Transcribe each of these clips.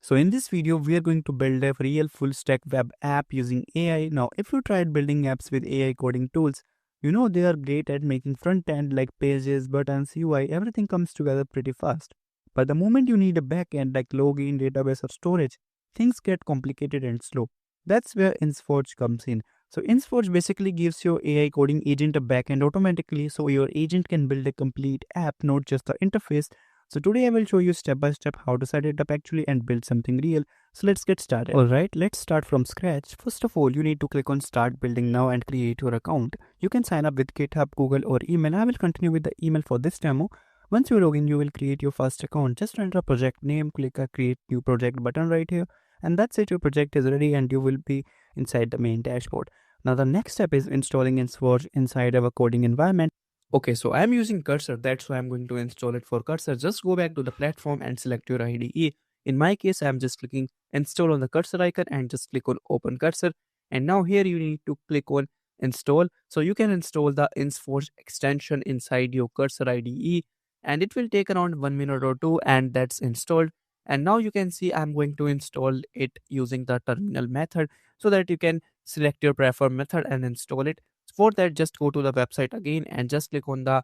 So in this video, we are going to build a real full stack web app using AI. Now, if you tried building apps with AI coding tools, you know they are great at making front end like pages, buttons, UI, everything comes together pretty fast. But the moment you need a back end like login, database or storage, things get complicated and slow. That's where InsForge comes in. So InsForge basically gives your AI coding agent a backend automatically so your agent can build a complete app, not just the interface. So today I will show you step by step how to set it up actually and build something real. So let's get started. Alright, let's start from scratch. First of all, you need to click on start building now and create your account. You can sign up with GitHub, Google or email. I will continue with the email for this demo. Once you log in, you will create your first account. Just enter a project name, click a create new project button right here. And that's it, your project is ready and you will be inside the main dashboard. Now the next step is installing InsForge inside our coding environment. Okay, so I'm using Cursor, that's why I'm going to install it for Cursor. Just go back to the platform and select your IDE. In my case, I'm just clicking install on the cursor icon and just click on open cursor. And now here you need to click on install. So you can install the InsForge extension inside your Cursor IDE and it will take around 1 minute or two and that's installed. And now you can see I'm going to install it using the terminal method so that you can select your preferred method and install it. For that, just go to the website again and just click on the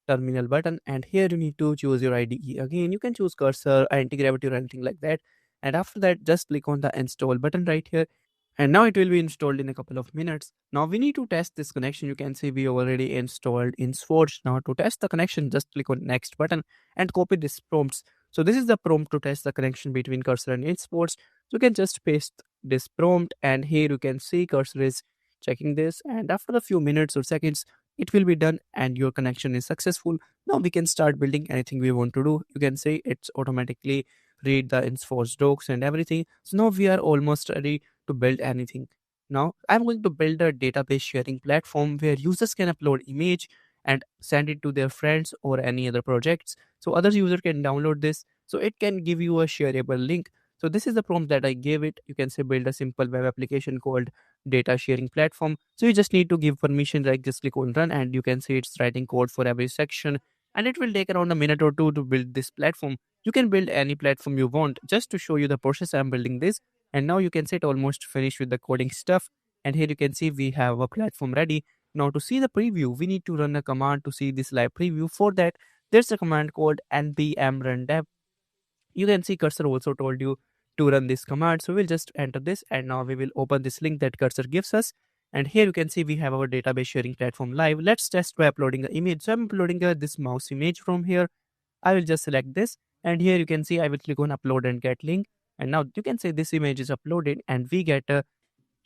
terminal button. And here you need to choose your IDE again. You can choose Cursor, Anti-Gravity or anything like that. And after that, just click on the install button right here. And now it will be installed in a couple of minutes. Now we need to test this connection. You can see we already installed InsForge. Now to test the connection, just click on next button and copy this prompts. So this is the prompt to test the connection between Cursor and InsForge. So you can just paste this prompt and here you can see Cursor is checking this and after a few minutes or seconds it will be done and your connection is successful. Now we can start building anything we want to do. You can say it's automatically read the InsForge docs and everything. So now we are almost ready to build anything. Now I'm going to build a database sharing platform where users can upload image and send it to their friends or any other projects so other user can download this. So it can give you a shareable link. So this is the prompt that I gave it. You can say build a simple web application called data sharing platform. So you just need to give permission, like just click on run and you can see it's writing code for every section and it will take around a minute or two to build this platform. You can build any platform you want. Just to show you the process, I'm building this and now you can see it almost finished with the coding stuff. And here you can see we have a platform ready. Now to see the preview, we need to run a command to see this live preview. For that, there's a command called npm run dev. You can see Cursor also told you to run this command. So we'll just enter this and now we will open this link that Cursor gives us. And here you can see we have our database sharing platform live. Let's test by uploading an image. So I'm uploading this mouse image from here. I will just select this and here you can see I will click on upload and get link. And now you can say this image is uploaded and we get a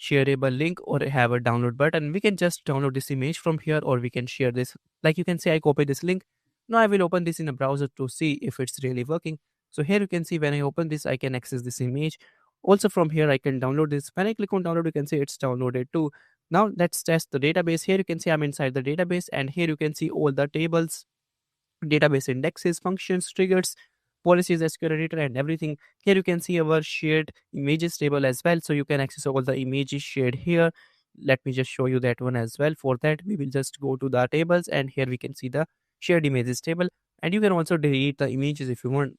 shareable link or have a download button. We can just download this image from here or we can share this. Like you can say I copy this link. Now I will open this in a browser to see if it's really working. So here you can see when I open this, I can access this image. Also from here, I can download this. When I click on download, you can see it's downloaded too. Now let's test the database. Here you can see I'm inside the database and here you can see all the tables, database indexes, functions, triggers, policies, SQL editor and everything. Here you can see our shared images table as well. So you can access all the images shared here. Let me just show you that one as well. For that, we will just go to the tables and here we can see the shared images table. And you can also delete the images if you want.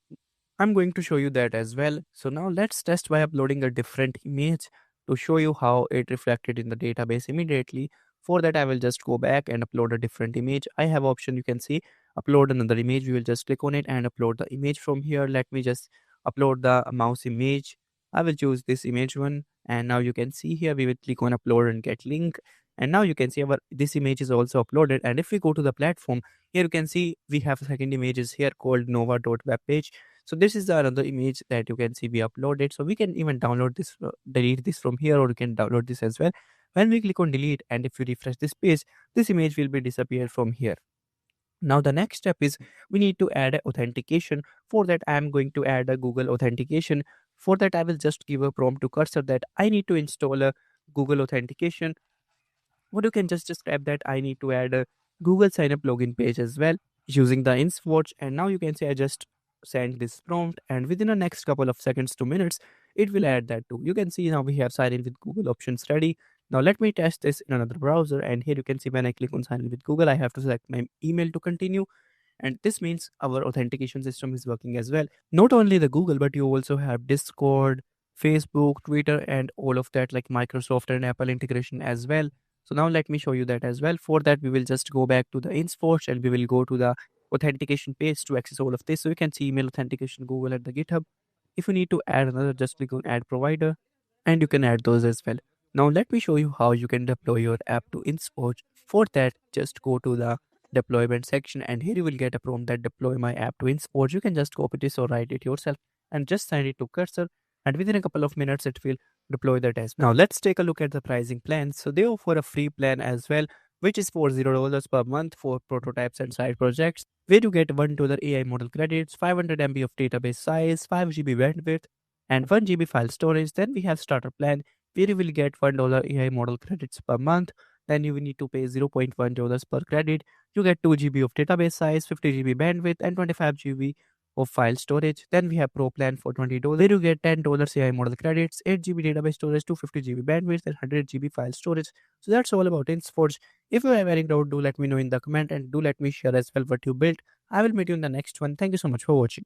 I'm going to show you that as well. So now let's test by uploading a different image to show you how it reflected in the database immediately. For that, I will just go back and upload a different image. I have option, you can see upload another image. We will just click on it and upload the image from here. Let me just upload the mouse image. I will choose this image one. And now you can see here, we will click on upload and get link. And now you can see this image is also uploaded. And if we go to the platform, here you can see we have second images here called nova.webpage. So this is another image that you can see we uploaded. So we can even download this, delete this from here, or you can download this as well. When we click on delete and if we refresh this page, this image will be disappear from here. Now the next step is we need to add a authentication. For that, I am going to add a Google authentication. For that, I will just give a prompt to Cursor that I need to install a Google authentication. What you can just describe that I need to add a Google sign up login page as well using the InsForge. And now you can say I just send this prompt and within the next couple of seconds to minutes, it will add that too. You can see now we have sign in with Google options ready. Now let me test this in another browser and here you can see when I click on sign in with Google, I have to select my email to continue. And this means our authentication system is working as well. Not only the Google, but you also have Discord, Facebook, Twitter, and all of that, like Microsoft and Apple integration as well. So now let me show you that as well. For that, we will just go back to the InsForge and we will go to the authentication page to access all of this. So you can see email authentication, Google at the GitHub. If you need to add another, just click on add provider and you can add those as well. Now let me show you how you can deploy your app to InsForge. For that, just go to the deployment section and here you will get a prompt that deploy my app to InsForge. You can just copy this or write it yourself and just send it to cursor and within a couple of minutes it will deploy the test. Now let's take a look at the pricing plans. So they offer a free plan as well, which is for $0 per month for prototypes and side projects, where you get $1 AI model credits, 500 MB of database size, 5 GB bandwidth, and 1 GB file storage. Then we have starter plan, where you will get $1 AI model credits per month. Then you will need to pay $0.1 per credit. You get 2 GB of database size, 50 GB bandwidth, and 25 GB of file storage. Then we have Pro plan for $20, where you get $10 AI model credits, 8 GB database storage, 250 GB bandwidth, and 100 GB file storage. So that's all about InsForge. If you have any doubt, do let me know in the comment and do let me share as well what you built. I will meet you in the next one. Thank you so much for watching.